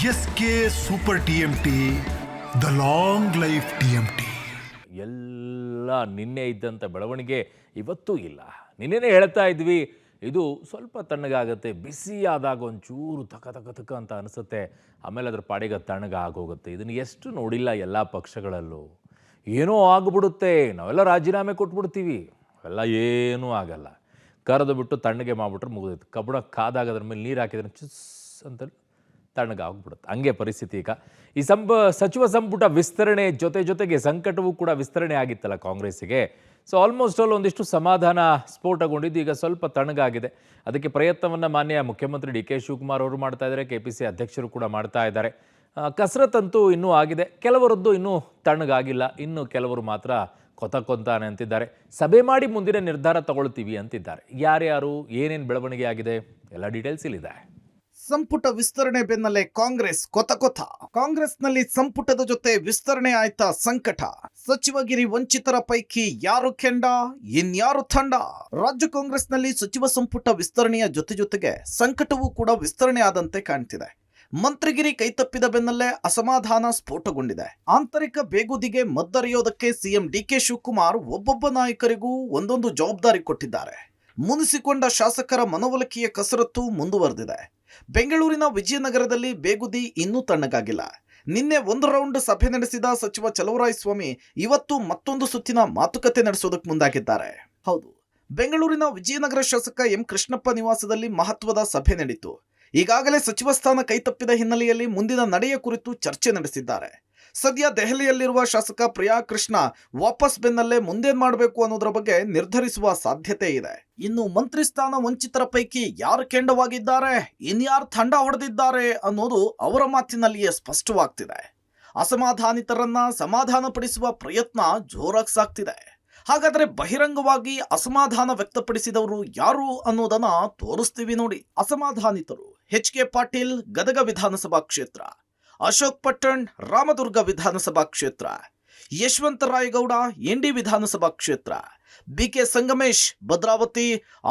S K super TMT, the long life TMT. ಎಲ್ಲ ನಿನ್ನೆ ಇದ್ದಂಥ ಬೆಳವಣಿಗೆ ಇವತ್ತೂ ಇಲ್ಲ. ನಿನ್ನೆನೇ ಹೇಳ್ತಾ ಇದ್ವಿ, ಇದು ಸ್ವಲ್ಪ ತಣ್ಣಗಾಗುತ್ತೆ, ಬಿಸಿ ಆದಾಗ ಒಂಚೂರು ತಕ ತಕ ತಕ ಅಂತ ಅನಿಸುತ್ತೆ, ಆಮೇಲೆ ಅದ್ರ ಪಾಡಿಗೆ ತಣ್ಣಗ ಆಗೋಗುತ್ತೆ. ಇದನ್ನು ಎಷ್ಟು ನೋಡಿಲ್ಲ ಎಲ್ಲ ಪಕ್ಷಗಳಲ್ಲೂ. ಏನೋ ಆಗಿಬಿಡುತ್ತೆ, ನಾವೆಲ್ಲ ರಾಜೀನಾಮೆ ಕೊಟ್ಬಿಡ್ತೀವಿ, ಅವೆಲ್ಲ ಏನೂ ಆಗಲ್ಲ. ಕರೆದು ಬಿಟ್ಟು ತಣ್ಣಗೆ ಮಾಡಿಬಿಟ್ರೆ ಮುಗಿದೈತೆ. ಕಬ್ಬಣ ಕಾದಾಗ ಅದ್ರ ಮೇಲೆ ನೀರು ಹಾಕಿದ್ರೆ ಚುಸ್ ಅಂತ ತಣ್ಣಗಾಗ್ಬಿಡುತ್ತೆ. ಹಂಗೆ ಪರಿಸ್ಥಿತಿ ಈಗ. ಈ ಸಚಿವ ಸಂಪುಟ ವಿಸ್ತರಣೆ ಜೊತೆಗೆ ಸಂಕಟವೂ ಕೂಡ ವಿಸ್ತರಣೆ ಆಗಿತ್ತಲ್ಲ ಕಾಂಗ್ರೆಸ್ಸಿಗೆ. ಸೊ ಆಲ್ಮೋಸ್ಟ್ ಆಲ್ ಒಂದಿಷ್ಟು ಸಮಾಧಾನ ಸ್ಫೋಟಗೊಂಡಿದ್ದು ಈಗ ಸ್ವಲ್ಪ ತಣ್ಣಗಾಗಿದೆ. ಅದಕ್ಕೆ ಪ್ರಯತ್ನವನ್ನು ಮಾನ್ಯ ಮುಖ್ಯಮಂತ್ರಿ ಡಿ ಕೆ ಶಿವಕುಮಾರ್ ಅವರು ಮಾಡ್ತಾ ಇದ್ದಾರೆ, KPC ಅಧ್ಯಕ್ಷರು ಕೂಡ ಮಾಡ್ತಾ ಇದ್ದಾರೆ. ಕಸರತ್ತಂತೂ ಇನ್ನೂ ಆಗಿದೆ, ಕೆಲವರದ್ದು ಇನ್ನೂ ತಣ್ಣಗಾಗಿಲ್ಲ, ಇನ್ನು ಕೆಲವರು ಮಾತ್ರ ಕೊತಾನೆ ಅಂತಿದ್ದಾರೆ. ಸಭೆ ಮಾಡಿ ಮುಂದಿನ ನಿರ್ಧಾರ ತಗೊಳ್ತೀವಿ ಅಂತಿದ್ದಾರೆ. ಯಾರ್ಯಾರು ಏನೇನು ಬೆಳವಣಿಗೆ ಆಗಿದೆ ಎಲ್ಲ ಡೀಟೇಲ್ಸ್ ಇಲ್ಲಿದೆ. ಸಂಪುಟ ವಿಸ್ತರಣೆ ಬೆನ್ನಲ್ಲೇ ಕಾಂಗ್ರೆಸ್ ಕೊತ. ಕಾಂಗ್ರೆಸ್ನಲ್ಲಿ ಸಂಪುಟದ ಜೊತೆ ವಿಸ್ತರಣೆ ಆಯ್ತಾ ಸಂಕಟ. ಸಚಿವಗಿರಿ ವಂಚಿತರ ಪೈಕಿ ಯಾರು ಕೆಂಡ, ಇನ್ಯಾರು ತಂಡ? ರಾಜ್ಯ ಕಾಂಗ್ರೆಸ್ನಲ್ಲಿ ಸಚಿವ ಸಂಪುಟ ವಿಸ್ತರಣೆಯ ಜೊತೆಗೆ ಸಂಕಟವೂ ಕೂಡ ವಿಸ್ತರಣೆ ಆದಂತೆ ಕಾಣ್ತಿದೆ. ಮಂತ್ರಿಗಿರಿ ಕೈತಪ್ಪಿದ ಬೆನ್ನಲ್ಲೇ ಅಸಮಾಧಾನ ಸ್ಫೋಟಗೊಂಡಿದೆ. ಆಂತರಿಕ ಬೇಗುದಿಗೆ ಮದ್ದರಿಯೋದಕ್ಕೆ ಸಿಎಂ ಡಿ ಕೆ ಶಿವಕುಮಾರ್ ಒಬ್ಬೊಬ್ಬ ನಾಯಕರಿಗೂ ಒಂದೊಂದು ಜವಾಬ್ದಾರಿ ಕೊಟ್ಟಿದ್ದಾರೆ. ಮುನಿಸಿಕೊಂಡ ಶಾಸಕರ ಮನವೊಲಿಕೆಯ ಕಸರತ್ತು ಮುಂದುವರೆದಿದೆ. ಬೆಂಗಳೂರಿನ ವಿಜಯನಗರದಲ್ಲಿ ಬೇಗುದಿ ಇನ್ನೂ ತಣ್ಣಗಾಗಿಲ್ಲ. ನಿನ್ನೆ ಒಂದು ರೌಂಡ್ ಸಭೆ ನಡೆಸಿದ ಸಚಿವ ಚಲುವರಾಯಸ್ವಾಮಿ ಇವತ್ತು ಮತ್ತೊಂದು ಸುತ್ತಿನ ಮಾತುಕತೆ ನಡೆಸೋದಕ್ಕೆ ಮುಂದಾಗಿದ್ದಾರೆ. ಹೌದು, ಬೆಂಗಳೂರಿನ ವಿಜಯನಗರ ಶಾಸಕ ಎಂ ಕೃಷ್ಣಪ್ಪ ನಿವಾಸದಲ್ಲಿ ಮಹತ್ವದ ಸಭೆ ನಡೆಯಿತು. ಈಗಾಗಲೇ ಸಚಿವ ಸ್ಥಾನ ಕೈತಪ್ಪಿದ ಹಿನ್ನೆಲೆಯಲ್ಲಿ ಮುಂದಿನ ನಡೆಯ ಕುರಿತು ಚರ್ಚೆ ನಡೆಸಿದ್ದಾರೆ. ಸದ್ಯ ದೆಹಲಿಯಲ್ಲಿರುವ ಶಾಸಕ ಪ್ರಿಯಾ ಕೃಷ್ಣ ವಾಪಸ್ ಬೆನ್ನಲ್ಲೇ ಮುಂದೇನ್ ಮಾಡಬೇಕು ಅನ್ನೋದ್ರ ಬಗ್ಗೆ ನಿರ್ಧರಿಸುವ ಸಾಧ್ಯತೆ ಇದೆ. ಇನ್ನು ಮಂತ್ರಿ ಸ್ಥಾನ ವಂಚಿತರ ಪೈಕಿ ಯಾರು ಕೆಂಡವಾಗಿದ್ದಾರೆ, ಇನ್ಯಾರು ತಂಡ ಹೊಡೆದಿದ್ದಾರೆ ಅನ್ನೋದು ಅವರ ಮಾತಿನಲ್ಲಿಯೇ ಸ್ಪಷ್ಟವಾಗ್ತಿದೆ. ಅಸಮಾಧಾನಿತರನ್ನ ಸಮಾಧಾನಪಡಿಸುವ ಪ್ರಯತ್ನ ಜೋರಾಗಿ ಸಾಗ್ತಿದೆ. ಹಾಗಾದ್ರೆ ಬಹಿರಂಗವಾಗಿ ಅಸಮಾಧಾನ ವ್ಯಕ್ತಪಡಿಸಿದವರು ಯಾರು ಅನ್ನೋದನ್ನ ತೋರಿಸ್ತೀವಿ ನೋಡಿ. ಅಸಮಾಧಾನಿತರು HK ಪಾಟೀಲ್ ಗದಗ ವಿಧಾನಸಭಾ ಕ್ಷೇತ್ರ, ಅಶೋಕ್ ಪಟ್ಟಣ್ ರಾಮದುರ್ಗ ವಿಧಾನಸಭಾ ಕ್ಷೇತ್ರ, ಯಶವಂತ ರಾಯಗೌಡ ND ವಿಧಾನಸಭಾ ಕ್ಷೇತ್ರ, BK ಸಂಗಮೇಶ್ ಭದ್ರಾವತಿ,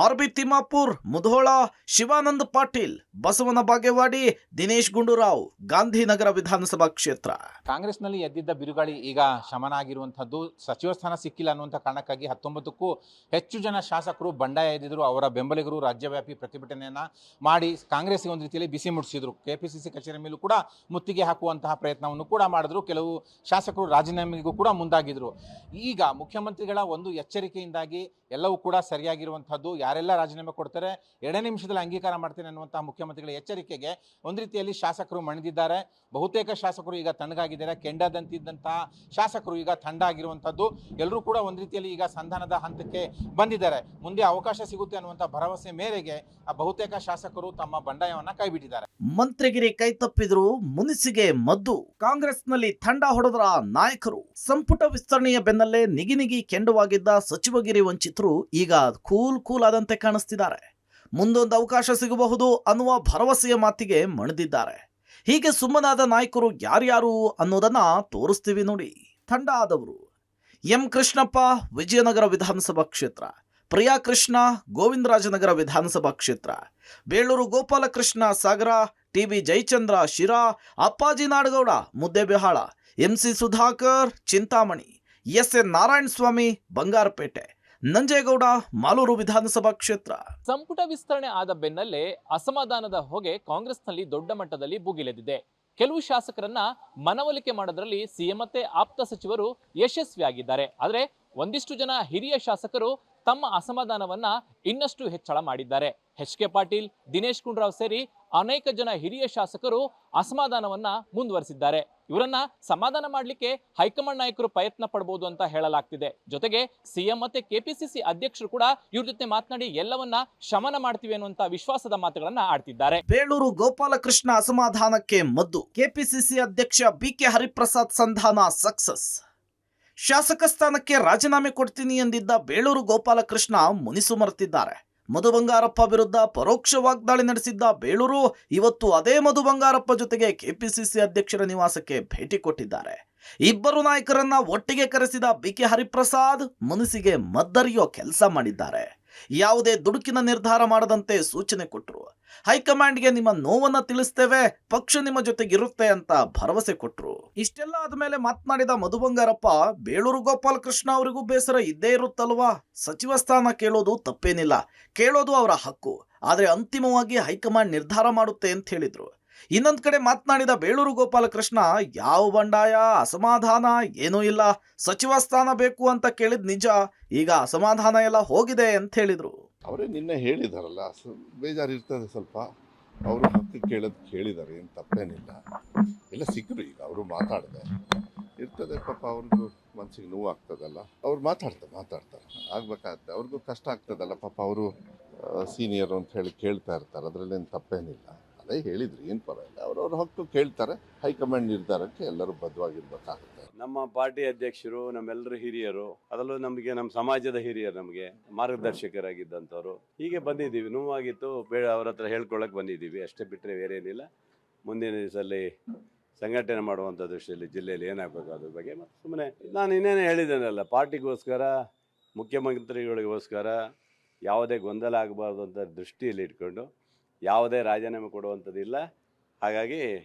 RB ತಿಮ್ಮಾಪುರ್ ಮುಧೋಳ, ಶಿವಾನಂದ ಪಾಟೀಲ್ ಬಸವನ ಬಾಗೇವಾಡಿ, ದಿನೇಶ್ ಗುಂಡೂರಾವ್ ಗಾಂಧಿನಗರ ವಿಧಾನಸಭಾ ಕ್ಷೇತ್ರ. ಕಾಂಗ್ರೆಸ್ನಲ್ಲಿ ಎದ್ದಿದ್ದ ಬಿರುಗಾಳಿ ಈಗ ಶಮನ ಆಗಿರುವಂಥದ್ದು. ಸಚಿವ ಸ್ಥಾನ ಸಿಕ್ಕಿಲ್ಲ ಅನ್ನುವಂಥ ಕಾರಣಕ್ಕಾಗಿ 19ಕ್ಕೂ ಹೆಚ್ಚು ಜನ ಶಾಸಕರು ಬಂಡಾಯ ಎದ್ದಿದ್ರು. ಅವರ ಬೆಂಬಲಿಗರು ರಾಜ್ಯವ್ಯಾಪಿ ಪ್ರತಿಭಟನೆಯನ್ನ ಮಾಡಿ ಕಾಂಗ್ರೆಸ್ಗೆ ಒಂದು ರೀತಿಯಲ್ಲಿ ಬಿಸಿ ಮುಟ್ಟಿಸಿದ್ರು. KPCC ಕಚೇರಿ ಮೇಲೂ ಕೂಡ ಮುತ್ತಿಗೆ ಹಾಕುವಂತಹ ಪ್ರಯತ್ನವನ್ನು ಕೂಡ ಮಾಡಿದ್ರು. ಕೆಲವು ಶಾಸಕರು ರಾಜೀನಾಮೆಗೂ ಕೂಡ ಮುಂದಾಗಿದ್ರು. ಈಗ ಮುಖ್ಯಮಂತ್ರಿಗಳ ಒಂದು ಎಚ್ಚರಿಕೆಯಿಂದಾಗಿ ಎಲ್ಲವೂ ಕೂಡ ಸರಿಯಾಗಿರುವಂಥದ್ದು. ಯಾರೆಲ್ಲ ರಾಜೀನಾಮೆ ಕೊಡ್ತಾರೆ 2 ನಿಮಿಷದಲ್ಲಿ ಅಂಗೀಕಾರ ಮಾಡ್ತೇನೆ ಅನ್ನುವಂತಹ ಮುಖ್ಯಮಂತ್ರಿಗಳ ಎಚ್ಚರಿಕೆಗೆ ಒಂದು ರೀತಿಯಲ್ಲಿ ಶಾಸಕರು ಮಣಿದಿದ್ದಾರೆ. ಬಹುತೇಕ ಶಾಸಕರು ಈಗ ತಣ್ಣಗಾಗಿದ್ದಾರೆ. ಕೆಂಡದಂತಿದ್ದಂತಹ ಶಾಸಕರು ಈಗ ತಂಡ ಆಗಿರುವಂಥದ್ದು. ಎಲ್ಲರೂ ಕೂಡ ಒಂದು ರೀತಿಯಲ್ಲಿ ಈಗ ಸಂಧಾನದ ಹಂತಕ್ಕೆ ಬಂದಿದ್ದಾರೆ. ಮುಂದೆ ಅವಕಾಶ ಸಿಗುತ್ತೆ ಅನ್ನುವಂಥ ಭರವಸೆ ಮೇರೆಗೆ ಬಹುತೇಕ ಶಾಸಕರು ತಮ್ಮ ಬಂಡಾಯವನ್ನ ಕೈಬಿಟ್ಟಿದ್ದಾರೆ. ಮಂತ್ರಿಗಿರಿ ಕೈತಪ್ಪಿದ್ರು, ಮುನಿಸಿಗೆ ಮದ್ದು. ಕಾಂಗ್ರೆಸ್ನಲ್ಲಿ ತಂಡ ಹೊಡೆದ್ರ ನಾಯಕರು. ಸಂಪುಟ ವಿಸ್ತರಣೆಯ ಬೆನ್ನಲ್ಲೇ ನಿಗಿ ಕೆಂಡವಾಗಿದ್ದ ಸಚಿವಗಿರಿ ವಂಚಿತರು ಈಗ ಕೂಲ್ ಆದಂತೆ ಕಾಣಿಸ್ತಿದ್ದಾರೆ. ಮುಂದೊಂದು ಅವಕಾಶ ಸಿಗಬಹುದು ಅನ್ನುವ ಭರವಸೆಯ ಮಾತಿಗೆ ಮಣಿದಿದ್ದಾರೆ. ಹೀಗೆ ಸುಮ್ಮನಾದ ನಾಯಕರು ಯಾರ್ಯಾರು ಅನ್ನೋದನ್ನ ತೋರಿಸ್ತೀವಿ ನೋಡಿ. ತಂಡ ಆದವರು ಎಂ ಕೃಷ್ಣಪ್ಪ ವಿಜಯನಗರ ವಿಧಾನಸಭಾ ಕ್ಷೇತ್ರ, ಪ್ರಿಯಾ ಕೃಷ್ಣ ಗೋವಿಂದರಾಜನಗರ ವಿಧಾನಸಭಾ ಕ್ಷೇತ್ರ, ಬೇಳೂರು ಗೋಪಾಲಕೃಷ್ಣ ಸಾಗರ, TB ಜಯಚಂದ್ರ ಶಿರಾ, ಅಪ್ಪಾಜಿ ನಾಡಗೌಡ ಮುದ್ದೇಬಿಹಾಳ, MC ಸುಧಾಕರ್ ಚಿಂತಾಮಣಿ, SN ನಾರಾಯಣಸ್ವಾಮಿ ಬಂಗಾರಪೇಟೆ, ನಂಜೇಗೌಡ ಮಾಲೂರು ವಿಧಾನಸಭಾ ಕ್ಷೇತ್ರ. ಸಂಪುಟ ವಿಸ್ತರಣೆ ಆದ ಬೆನ್ನಲ್ಲೇ ಅಸಮಾಧಾನದ ಹೊಗೆ ಕಾಂಗ್ರೆಸ್ನಲ್ಲಿ ದೊಡ್ಡ ಮಟ್ಟದಲ್ಲಿ ಭುಗಿಲೆದಿದೆ. ಕೆಲವು ಶಾಸಕರನ್ನ ಮನವೊಲಿಕೆ ಮಾಡೋದ್ರಲ್ಲಿ ಸಿಎಂ ಮತ್ತೆ ಆಪ್ತ ಸಚಿವರು ಯಶಸ್ವಿಯಾಗಿದ್ದಾರೆ. ಆದರೆ ಒಂದಿಷ್ಟು ಜನ ಹಿರಿಯ ಶಾಸಕರು ತಮ್ಮ ಅಸಮಾಧಾನವನ್ನ ಇನ್ನಷ್ಟು ಹೆಚ್ಚಳ ಮಾಡಿದ್ದಾರೆ. HK ಪಾಟೀಲ್, ದಿನೇಶ್ ಗುಂಡೂರಾವ್ ಸೇರಿ ಅನೇಕ ಜನ ಹಿರಿಯ ಶಾಸಕರು ಅಸಮಾಧಾನವನ್ನ ಮುಂದುವರಿಸಿದ್ದಾರೆ. ಇವರನ್ನ ಸಮಾಧಾನ ಮಾಡಲಿಕ್ಕೆ ಹೈಕಮಾಂಡ್ ನಾಯಕರು ಪ್ರಯತ್ನ ಪಡಬಹುದು ಅಂತ ಹೇಳಲಾಗ್ತಿದೆ. ಜೊತೆಗೆ ಸಿಎಂ ಮತ್ತೆ KPCC ಅಧ್ಯಕ್ಷರು ಕೂಡ ಇವ್ರ ಜೊತೆ ಮಾತನಾಡಿ ಎಲ್ಲವನ್ನ ಶಮನ ಮಾಡ್ತೀವಿ ಅನ್ನುವಂತ ವಿಶ್ವಾಸದ ಮಾತುಗಳನ್ನ ಆಡ್ತಿದ್ದಾರೆ. ಬೇಳೂರು ಗೋಪಾಲಕೃಷ್ಣ ಅಸಮಾಧಾನಕ್ಕೆ ಮದ್ದು. KPCC ಅಧ್ಯಕ್ಷ BK ಹರಿಪ್ರಸಾದ್ ಸಂಧಾನ ಸಕ್ಸಸ್. ಶಾಸಕ ಸ್ಥಾನಕ್ಕೆ ರಾಜೀನಾಮೆ ಕೊಡ್ತೀನಿ ಎಂದಿದ್ದ ಬೇಳೂರು ಗೋಪಾಲಕೃಷ್ಣ ಮುನಿಸು ಮರೆತಿದ್ದಾರೆ. ಮಧು ಬಂಗಾರಪ್ಪ ವಿರುದ್ಧ ಪರೋಕ್ಷ ವಾಗ್ದಾಳಿ ನಡೆಸಿದ್ದ ಬೇಳೂರು ಇವತ್ತು ಅದೇ ಮಧು ಬಂಗಾರಪ್ಪ ಜೊತೆಗೆ KPCC ಅಧ್ಯಕ್ಷರ ನಿವಾಸಕ್ಕೆ ಭೇಟಿ ಕೊಟ್ಟಿದ್ದಾರೆ. ಇಬ್ಬರು ನಾಯಕರನ್ನ ಒಟ್ಟಿಗೆ ಕರೆಸಿದ BK ಹರಿಪ್ರಸಾದ್ ಮುನಿಸಿಗೆ ಮದ್ದರಿಯೋ ಕೆಲಸ ಮಾಡಿದ್ದಾರೆ. ಯಾವುದೇ ದುಡುಕಿನ ನಿರ್ಧಾರ ಮಾಡದಂತೆ ಸೂಚನೆ ಕೊಟ್ಟರು. ಹೈಕಮಾಂಡ್ಗೆ ನಿಮ್ಮ ನೋವನ್ನ ತಿಳಿಸ್ತೇವೆ, ಪಕ್ಷ ನಿಮ್ಮ ಜೊತೆಗಿರುತ್ತೆ ಅಂತ ಭರವಸೆ ಕೊಟ್ಟರು. ಇಷ್ಟೆಲ್ಲ ಆದ್ಮೇಲೆ ಮಾತನಾಡಿದ ಮಧು ಬಂಗಾರಪ್ಪ, ಬೇಳೂರು ಗೋಪಾಲಕೃಷ್ಣ ಅವರಿಗೂ ಬೇಸರ ಇದ್ದೇ ಇರುತ್ತಲ್ವಾ, ಸಚಿವ ಸ್ಥಾನ ಕೇಳೋದು ತಪ್ಪೇನಿಲ್ಲ, ಕೇಳೋದು ಅವರ ಹಕ್ಕು, ಆದ್ರೆ ಅಂತಿಮವಾಗಿ ಹೈಕಮಾಂಡ್ ನಿರ್ಧಾರ ಮಾಡುತ್ತೆ ಅಂತ ಹೇಳಿದ್ರು. ಇನ್ನೊಂದ್ ಕಡೆ ಮಾತನಾಡಿದ ಬೇಳೂರು ಗೋಪಾಲಕೃಷ್ಣ, ಯಾವ ಬಂಡಾಯ ಅಸಮಾಧಾನ ಏನೂ ಇಲ್ಲ, ಸಚಿವ ಸ್ಥಾನ ಬೇಕು ಅಂತ ಕೇಳಿದ್ ನಿಜ, ಈಗ ಅಸಮಾಧಾನ ಎಲ್ಲ ಹೋಗಿದೆ ಅಂತ ಹೇಳಿದ್ರು. ಅವರೇ ನಿನ್ನೆ ಹೇಳಿದಾರಲ್ಲ, ಬೇಜಾರು ಇರ್ತದೆ ಸ್ವಲ್ಪ, ಅವರು ಹಕ್ಕು ಕೇಳಿದ್ದಾರೆ, ಏನು ತಪ್ಪೇನಿಲ್ಲ, ಎಲ್ಲ ಸಿಕ್ಕರು. ಈಗ ಅವರು ಮಾತಾಡಿದೆ ಇರ್ತದೆ, ಪಾಪ ಅವ್ರಿಗೂ ಮನಸ್ಸಿಗೆ ನೋವು ಆಗ್ತದಲ್ಲ, ಅವ್ರು ಮಾತಾಡ್ತಾರೆ ಆಗ್ಬೇಕಾಗತ್ತೆ, ಅವ್ರಿಗೂ ಕಷ್ಟ ಆಗ್ತದಲ್ಲ ಪಾಪ, ಅವರು ಸೀನಿಯರ್ ಅಂತ ಹೇಳಿ ಕೇಳ್ತಾ ಇರ್ತಾರೆ, ಅದರಲ್ಲೇನು ತಪ್ಪೇನಿಲ್ಲ. ಅದೇ ಹೇಳಿದ್ರು, ಏನು ಪರವಾಗಿಲ್ಲ, ಅವ್ರವ್ರ ಹಕ್ಕು ಕೇಳ್ತಾರೆ, ಹೈಕಮಾಂಡ್ ನಿರ್ಧಾರಕ್ಕೆ ಎಲ್ಲರೂ ಬದ್ಧವಾಗಿರ್ಬೇಕಾಗುತ್ತೆ. ನಮ್ಮ ಪಾರ್ಟಿ ಅಧ್ಯಕ್ಷರು, ನಮ್ಮೆಲ್ಲರ ಹಿರಿಯರು, ಅದರಲ್ಲೂ ನಮಗೆ ನಮ್ಮ ಸಮಾಜದ ಹಿರಿಯರು, ನಮಗೆ ಮಾರ್ಗದರ್ಶಕರಾಗಿದ್ದಂಥವ್ರು, ಹೀಗೆ ಬಂದಿದ್ದೀವಿ. ನೋವಾಗಿತ್ತು, ಅವ್ರ ಹತ್ರ ಹೇಳ್ಕೊಳ್ಳೋಕೆ ಬಂದಿದ್ದೀವಿ, ಅಷ್ಟೇ ಬಿಟ್ಟರೆ ಬೇರೆ ಏನಿಲ್ಲ. ಮುಂದಿನ ದಿವಸದಲ್ಲಿ ಸಂಘಟನೆ ಮಾಡುವಂಥ ದೃಷ್ಟಿಯಲ್ಲಿ ಜಿಲ್ಲೆಯಲ್ಲಿ ಏನಾಗಬೇಕು ಅದ್ರ ಬಗ್ಗೆ ಮತ್ತು ಸುಮ್ಮನೆ ನಾನು ಇನ್ನೇನು ಹೇಳಿದ್ದೇನಲ್ಲ, ಪಾರ್ಟಿಗೋಸ್ಕರ, ಮುಖ್ಯಮಂತ್ರಿಗಳಿಗೋಸ್ಕರ ಯಾವುದೇ ಗೊಂದಲ ಆಗಬಾರ್ದು ಅಂತ ದೃಷ್ಟಿಯಲ್ಲಿ ಇಟ್ಕೊಂಡು ಯಾವುದೇ ರಾಜೀನಾಮೆ ಕೊಡುವಂಥದ್ದಿಲ್ಲ. ಹಾಗಾಗಿ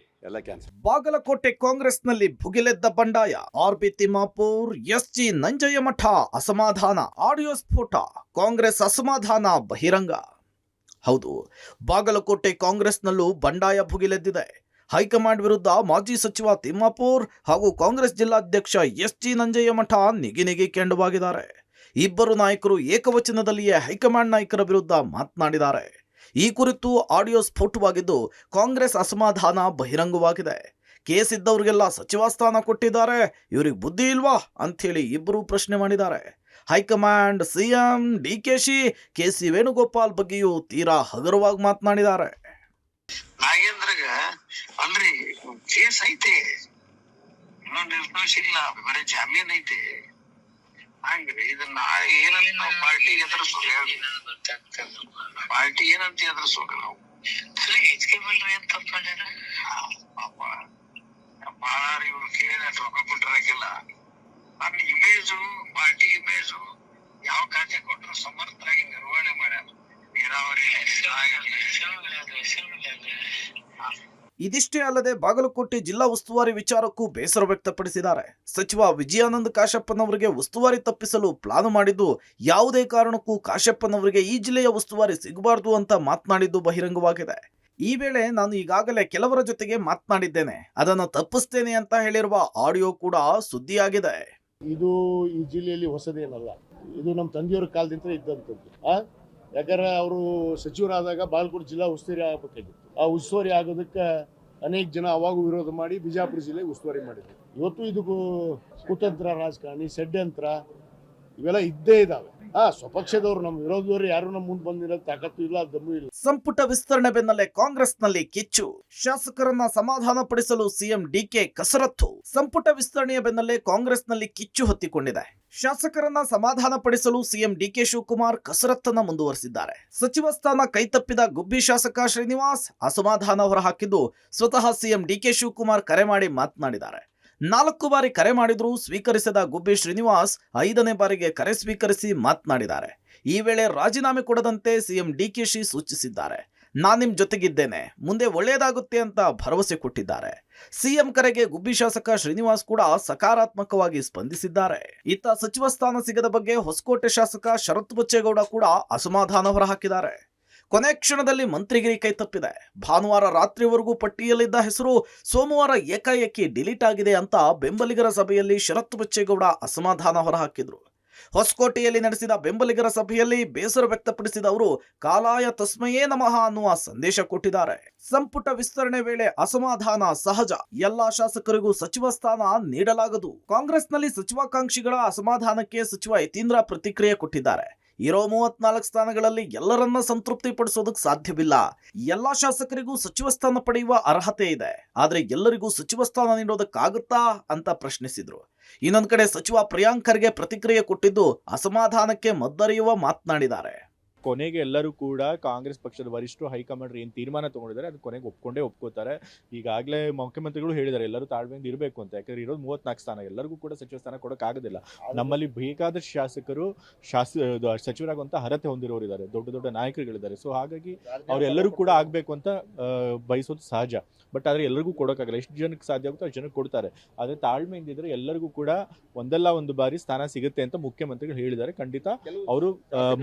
ಎಲ್ಲ ಕ್ಯಾನ್ಸಲ್. ಬಾಗಲಕೋಟೆ ಕಾಂಗ್ರೆಸ್ನಲ್ಲಿ ಭುಗಿಲೆದ್ದ ಬಂಡಾಯ, ಆರ್.ಬಿ. ತಿಮ್ಮಾಪುರ್, ಎಸ್.ಜಿ. ನಂಜಯ್ಯಮಠ ಅಸಮಾಧಾನ, ಆಡಿಯೋ ಸ್ಫೋಟ, ಕಾಂಗ್ರೆಸ್ ಅಸಮಾಧಾನ ಬಹಿರಂಗ. ಹೌದು, ಬಾಗಲಕೋಟೆ ಕಾಂಗ್ರೆಸ್ನಲ್ಲೂ ಬಂಡಾಯ ಭುಗಿಲೆದ್ದಿದೆ. ಹೈಕಮಾಂಡ್ ವಿರುದ್ಧ ಮಾಜಿ ಸಚಿವ ತಿಮ್ಮಾಪುರ್ ಹಾಗೂ ಕಾಂಗ್ರೆಸ್ ಜಿಲ್ಲಾಧ್ಯಕ್ಷ ಎಸ್.ಜಿ. ನಂಜಯ್ಯಮಠ ನಿಗಿ ಕೆಂಡವಾಗಿದ್ದಾರೆ. ಇಬ್ಬರು ನಾಯಕರು ಏಕವಚನದಲ್ಲಿಯೇ ಹೈಕಮಾಂಡ್ ನಾಯಕರ ವಿರುದ್ಧ ಮಾತನಾಡಿದ್ದಾರೆ. ಈ ಕುರಿತು ಆಡಿಯೋ ಸ್ಫೋಟವಾಗಿದ್ದು ಕಾಂಗ್ರೆಸ್ ಅಸಮಾಧಾನ ಬಹಿರಂಗವಾಗಿದೆ. ಕೇಸ್ ಇದ್ದವ್ರಿಗೆಲ್ಲ ಸಚಿವ ಸ್ಥಾನ ಕೊಟ್ಟಿದ್ದಾರೆ, ಇವ್ರಿಗೆ ಬುದ್ಧಿ ಇಲ್ವಾ ಅಂಥೇಳಿ ಇಬ್ಬರು ಪ್ರಶ್ನೆ ಮಾಡಿದ್ದಾರೆ. High command, CM DKShi, KC. Venugopal ಬಗ್ಗೆಯೂ ತೀರಾ ಹಗುರವಾಗಿ ಮಾತನಾಡಿದ್ದಾರೆ. ನಾಗೇಂದ್ರಗ ಅಲ್ರಿ ಕೇಸ್ ಐತೆ, ಇನ್ನೂ ನಿರ್ದೋಷ ಇಲ್ಲ, ಬರೀ ಜಾಮೀನ್ ಐತೆ. ಹಂಗ್ರಿ ಇದನ್ನ ಏನಂತ ನಾವು ಪಾರ್ಟಿ ಏನಂತ ಎದುರಿಸೋಕ ನಾವು ಹೆಚ್ಕೆಬಲ್ರಿ ಅಂತ ಪಾಪ ಬಾಳ ಇವ್ರು ಕೇಳಿದ ರೊಕ್ಕ ಕೊಟ್ಟಿರಕಿಲ್ಲ. ನನ್ನ ಇಮೇಜು, ಪಾರ್ಟಿ ಇಮೇಜು ಯಾವ ಖಾತೆ ಕೊಟ್ಟರು ಸಮರ್ಥರಾಗಿ ನಿರ್ವಹಣೆ ಮಾಡ್ಯಾರ. ನೀರಾವರಿ ಇದಿಷ್ಟೇ ಅಲ್ಲದೆ ಬಾಗಲಕೋಟೆ ಜಿಲ್ಲಾ ಉಸ್ತುವಾರಿ ವಿಚಾರಕ್ಕೂ ಬೇಸರ ವ್ಯಕ್ತಪಡಿಸಿದ್ದಾರೆ. ಸಚಿವ ವಿಜಯಾನಂದ ಕಾಶಪ್ಪನವರಿಗೆ ಉಸ್ತುವಾರಿ ತಪ್ಪಿಸಲು ಪ್ಲಾನ್ ಮಾಡಿದ್ದು, ಯಾವುದೇ ಕಾರಣಕ್ಕೂ ಕಾಶಪ್ಪನವರಿಗೆ ಈ ಜಿಲ್ಲೆಯ ಉಸ್ತುವಾರಿ ಸಿಗಬಾರದು ಅಂತ ಮಾತನಾಡಿದ್ದು ಬಹಿರಂಗವಾಗಿದೆ. ಈ ವೇಳೆ ನಾನು ಈಗಾಗಲೇ ಕೆಲವರ ಜೊತೆಗೆ ಮಾತನಾಡಿದ್ದೇನೆ, ಅದನ್ನು ತಪ್ಪಿಸ್ತೇನೆ ಅಂತ ಹೇಳಿರುವ ಆಡಿಯೋ ಕೂಡ ಸುದ್ದಿಯಾಗಿದೆ. ಇದು ಈ ಜಿಲ್ಲೆಯಲ್ಲಿ ಹೊಸದೇನಲ್ಲ, ಇದು ನಮ್ಮ ತಂದೆಯವರ ಕಾಲದಿಂದ ಇದ್ದಂಥದ್ದು. ಯಾಕಂದ್ರೆ ಅವರು ಸಚಿವರಾದಾಗ ಬಾಗಲಕೋಟೆ ಜಿಲ್ಲಾ ಉಸ್ತುವಾರಿ ಆಗಬೇಕಾಗಿತ್ತು. ಆ ಉಸ್ತುವಾರಿ ಆಗೋದಕ್ಕೆ ಅನೇಕ ಜನ ಅವಾಗೂ ವಿರೋಧ ಮಾಡಿ ಬಿಜಾಪುರ ಜಿಲ್ಲೆಗೆ ಉಸ್ತುವಾರಿ ಮಾಡಿದ್ರು. ಇವತ್ತು ಇದಕ್ಕೂ ಕುತಂತ್ರ ರಾಜಕಾರಣಿ, ಷಡ್ಯಂತ್ರ ಇವೆಲ್ಲ ಇದ್ದೇ ಇದಾವೆ. ಸ್ವಪಕ್ಷದವರು, ನಮ್ಮ ವಿರೋಧದವರು ಯಾರು ನಮ್ಮ ಮುಂದೆ ಬಂದಿರೋ ತಾಕತ್ತು ಇಲ್ಲ, ದಮ್ಮು ಇಲ್ಲ. ಸಂಪುಟ ವಿಸ್ತರಣೆ ಬೆನ್ನಲ್ಲೇ ಕಾಂಗ್ರೆಸ್ನಲ್ಲಿ ಕಿಚ್ಚು, ಶಾಸಕರನ್ನ ಸಮಾಧಾನ ಪಡಿಸಲು ಸಿಎಂ ಡಿಕೆ ಕಸರತ್ತು. ಸಂಪುಟ ವಿಸ್ತರಣೆಯ ಬೆನ್ನಲ್ಲೇ ಕಾಂಗ್ರೆಸ್ನಲ್ಲಿ ಕಿಚ್ಚು ಹೊತ್ತಿಕೊಂಡಿದೆ. ಶಾಸಕರನ್ನ ಸಮಾಧಾನ ಪಡಿಸಲು ಸಿಎಂ ಡಿಕೆ ಶಿವಕುಮಾರ್ ಕಸರತ್ತನ್ನ ಮುಂದುವರೆಸಿದ್ದಾರೆ. ಸಚಿವ ಸ್ಥಾನ ಕೈತಪ್ಪಿದ ಗುಬ್ಬಿ ಶಾಸಕ ಶ್ರೀನಿವಾಸ್ ಅಸಮಾಧಾನ ಹೊರಹಾಕಿದ್ದು ಸ್ವತಃ ಸಿಎಂ ಡಿಕೆ ಶಿವಕುಮಾರ್ ಕರೆ ಮಾಡಿ ಮಾತನಾಡಿದ್ದಾರೆ. 4 ಬಾರಿ ಕರೆ ಮಾಡಿದ್ರೂ ಸ್ವೀಕರಿಸಿದ ಗುಬ್ಬಿ ಶ್ರೀನಿವಾಸ್ 5ನೇ ಬಾರಿಗೆ ಕರೆ ಸ್ವೀಕರಿಸಿ ಮಾತನಾಡಿದ್ದಾರೆ. ಈ ವೇಳೆ ರಾಜೀನಾಮೆ ಕೊಡದಂತೆ ಸಿಎಂ ಡಿಕೆಶಿ ಸೂಚಿಸಿದ್ದಾರೆ. ನಾನ್ ನಿಮ್ ಜೊತೆಗಿದ್ದೇನೆ, ಮುಂದೆ ಒಳ್ಳೆಯದಾಗುತ್ತೆ ಅಂತ ಭರವಸೆ ಕೊಟ್ಟಿದ್ದಾರೆ. ಸಿಎಂ ಕರೆಗೆ ಗುಬ್ಬಿ ಶಾಸಕ ಶ್ರೀನಿವಾಸ್ ಕೂಡ ಸಕಾರಾತ್ಮಕವಾಗಿ ಸ್ಪಂದಿಸಿದ್ದಾರೆ. ಇತ್ತ ಸಚಿವ ಸ್ಥಾನ ಸಿಗದ ಬಗ್ಗೆ ಹೊಸಕೋಟೆ ಶಾಸಕ ಶರತ್ ಬಚ್ಚೇಗೌಡ ಕೂಡ ಅಸಮಾಧಾನ ಹೊರಹಾಕಿದ್ದಾರೆ. ಕೊನೆ ಕ್ಷಣದಲ್ಲಿ ಮಂತ್ರಿಗಿರಿ ಕೈತಪ್ಪಿದೆ. ಭಾನುವಾರ ರಾತ್ರಿವರೆಗೂ ಪಟ್ಟಿಯಲ್ಲಿದ್ದ ಹೆಸರು ಸೋಮವಾರ ಏಕಾಏಕಿ ಡಿಲೀಟ್ ಆಗಿದೆ ಅಂತ ಬೆಂಬಲಿಗರ ಸಭೆಯಲ್ಲಿ ಶರತ್ ಬಚ್ಚೇಗೌಡ ಅಸಮಾಧಾನ ಹೊರಹಾಕಿದ್ರು. ಹೊಸಕೋಟೆಯಲ್ಲಿ ನಡೆಸಿದ ಬೆಂಬಲಿಗರ ಸಭೆಯಲ್ಲಿ ಬೇಸರ ವ್ಯಕ್ತಪಡಿಸಿದ ಅವರು ಕಾಲಾಯ ತಸ್ಮಯೇ ನಮಃ ಅನ್ನುವ ಸಂದೇಶ ಕೊಟ್ಟಿದ್ದಾರೆ. ಸಂಪುಟ ವಿಸ್ತರಣೆ ವೇಳೆ ಅಸಮಾಧಾನ ಸಹಜ, ಎಲ್ಲಾ ಶಾಸಕರಿಗೂ ಸಚಿವ ಸ್ಥಾನ ನೀಡಲಾಗದು. ಕಾಂಗ್ರೆಸ್ನಲ್ಲಿ ಸಚಿವಾಕಾಂಕ್ಷಿಗಳ ಅಸಮಾಧಾನಕ್ಕೆ ಸಚಿವ ಯತೀಂದ್ರ ಪ್ರತಿಕ್ರಿಯೆ ಕೊಟ್ಟಿದ್ದಾರೆ. ಇರೋ 34 ಸ್ಥಾನಗಳಲ್ಲಿ ಎಲ್ಲರನ್ನ ಸಂತೃಪ್ತಿ ಪಡಿಸೋದಕ್ಕೆ ಸಾಧ್ಯವಿಲ್ಲ. ಎಲ್ಲಾ ಶಾಸಕರಿಗೂ ಸಚಿವ ಸ್ಥಾನ ಪಡೆಯುವ ಅರ್ಹತೆ ಇದೆ, ಆದ್ರೆ ಎಲ್ಲರಿಗೂ ಸಚಿವ ಸ್ಥಾನ ನೀಡೋದಕ್ಕಾಗುತ್ತಾ ಅಂತ ಪ್ರಶ್ನಿಸಿದ್ರು. ಇನ್ನೊಂದ್ ಕಡೆ ಸಚಿವ ಪ್ರಿಯಾಂಕ್ ಖರ್ಗೆ ಪ್ರತಿಕ್ರಿಯೆ ಕೊಟ್ಟಿದ್ದು ಅಸಮಾಧಾನಕ್ಕೆ ಮದ್ದರೆಯುವ ಮಾತನಾಡಿದ್ದಾರೆ. ಕೊನೆಗೆ ಎಲ್ಲರೂ ಕೂಡ ಕಾಂಗ್ರೆಸ್ ಪಕ್ಷದ ವರಿಷ್ಠರು ಹೈಕಮಾಂಡ್ ಏನು ತೀರ್ಮಾನ ತಗೊಂಡಿದ್ದಾರೆ ಅದು ಕೊನೆಗೆ ಒಪ್ಕೋತಾರೆ. ಈಗಾಗಲೇ ಮುಖ್ಯಮಂತ್ರಿಗಳು ಹೇಳಿದ್ದಾರೆ ಎಲ್ಲರೂ ತಾಳ್ಮೆಯಿಂದ ಇರಬೇಕು ಅಂತ. ಯಾಕಂದ್ರೆ ಇರೋದು 34 ಸ್ಥಾನ, ಎಲ್ಲರಿಗೂ ಕೂಡ ಸಚಿವ ಸ್ಥಾನ ಕೊಡೋಕ್ಕಾಗೋದಿಲ್ಲ. ನಮ್ಮಲ್ಲಿ ಬೇಕಾದಷ್ಟು ಶಾಸಕರು ಸಚಿವರಾಗುವಂತ ಅರ್ಹತೆ ಹೊಂದಿರೋರು ಇದ್ದಾರೆ, ದೊಡ್ಡ ದೊಡ್ಡ ನಾಯಕರುಗಳಿದ್ದಾರೆ. ಸೊ ಹಾಗಾಗಿ ಅವರೆಲ್ಲರೂ ಕೂಡ ಆಗಬೇಕು ಅಂತ ಬಯಸೋದು ಸಹಜ. ಬಟ್ ಆದರೆ ಎಲ್ಲರಿಗೂ ಕೊಡೋಕ್ಕಾಗಲ್ಲ. ಎಷ್ಟು ಜನಕ್ಕೆ ಸಾಧ್ಯ ಆಗುತ್ತೋ ಅಷ್ಟು ಜನಕ್ಕೆ ಕೊಡ್ತಾರೆ. ಆದರೆ ತಾಳ್ಮೆಯಿಂದ ಇದ್ರೆ ಎಲ್ಲರಿಗೂ ಕೂಡ ಒಂದಲ್ಲ ಒಂದು ಬಾರಿ ಸ್ಥಾನ ಸಿಗುತ್ತೆ ಅಂತ ಮುಖ್ಯಮಂತ್ರಿಗಳು ಹೇಳಿದ್ದಾರೆ. ಖಂಡಿತ ಅವರು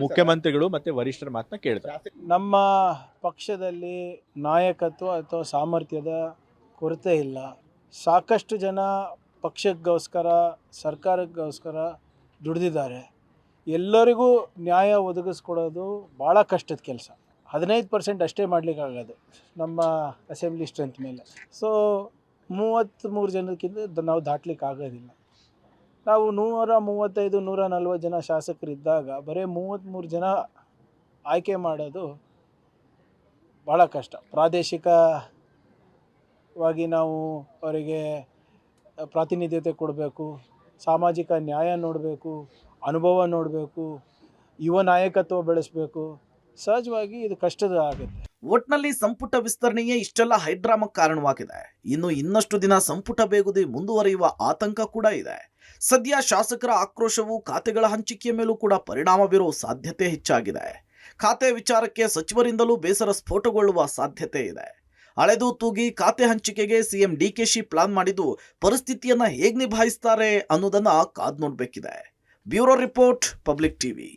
ಮುಖ್ಯಮಂತ್ರಿಗಳು ಮತ್ತೆ ವರಿಷ್ಠರ ಮಾತನ್ನ ಕೇಳ್ತಾರೆ. ನಮ್ಮ ಪಕ್ಷದಲ್ಲಿ ನಾಯಕತ್ವ ಅಥವಾ ಸಾಮರ್ಥ್ಯದ ಕೊರತೆ ಇಲ್ಲ. ಸಾಕಷ್ಟು ಜನ ಪಕ್ಷಕ್ಕೋಸ್ಕರ ಸರ್ಕಾರಕ್ಕೋಸ್ಕರ ದುಡಿದಿದ್ದಾರೆ. ಎಲ್ಲರಿಗೂ ನ್ಯಾಯ ಒದಗಿಸ್ಕೊಡೋದು ಭಾಳ ಕಷ್ಟದ ಕೆಲಸ. 15% ಅಷ್ಟೇ ಮಾಡಲಿಕ್ಕಾಗೋದು ನಮ್ಮ ಅಸೆಂಬ್ಲಿ ಸ್ಟ್ರೆಂತ್ ಮೇಲೆ. ಸೊ 33 ಜನಕ್ಕಿಂತ ನಾವು ದಾಟ್ಲಿಕ್ಕೆ ಆಗೋದಿಲ್ಲ. ನಾವು 135 140 ಜನ ಶಾಸಕರಿದ್ದಾಗ ಬರೀ 33 ಜನ ಆಯ್ಕೆ ಮಾಡೋದು ಭಾಳ ಕಷ್ಟ. ಪ್ರಾದೇಶಿಕವಾಗಿ ನಾವು ಅವರಿಗೆ ಪ್ರಾತಿನಿಧ್ಯತೆ ಕೊಡಬೇಕು, ಸಾಮಾಜಿಕ ನ್ಯಾಯ ನೋಡಬೇಕು, ಅನುಭವ ನೋಡಬೇಕು, ಯುವ ನಾಯಕತ್ವ ಬೆಳೆಸಬೇಕು. ಸಹಜವಾಗಿ ಇದು ಕಷ್ಟದ ಆಗುತ್ತೆ. ಒಟ್ನಲ್ಲಿ ಸಂಪುಟ ವಿಸ್ತರಣೆಯೇ ಇಷ್ಟೆಲ್ಲ ಹೈಡ್ರಾಮಾ ಕಾರಣವಾಗಿದೆ. ಇನ್ನಷ್ಟು ದಿನ ಸಂಪುಟ ಬೇಗುದಿ ಮುಂದುವರಿಯುವ ಆತಂಕ ಕೂಡ ಇದೆ. ಸದ್ಯ ಶಾಸಕರ ಆಕ್ರೋಶವು ಖಾತೆಗಳ ಹಂಚಿಕೆಯ ಮೇಲೂ ಕೂಡ ಪರಿಣಾಮ ಬೀರುವ ಸಾಧ್ಯತೆ ಹೆಚ್ಚಾಗಿದೆ. ಖಾತೆ ವಿಚಾರಕ್ಕೆ ಸಚಿವರಿಂದಲೂ ಬೇಸರ ಸ್ಫೋಟಗೊಳ್ಳುವ ಸಾಧ್ಯತೆ ಇದೆ. ಅಳೆದು ತೂಗಿ ಖಾತೆ ಹಂಚಿಕೆಗೆ ಸಿಎಂ ಡಿಕೆಶಿ ಪ್ಲಾನ್ ಮಾಡಿದ್ದು ಪರಿಸ್ಥಿತಿಯನ್ನ ಹೇಗೆ ನಿಭಾಯಿಸ್ತಾರೆ ಅನ್ನೋದನ್ನ ಕಾದ್ ನೋಡ್ಬೇಕಿದೆ. Bureau report, public TV.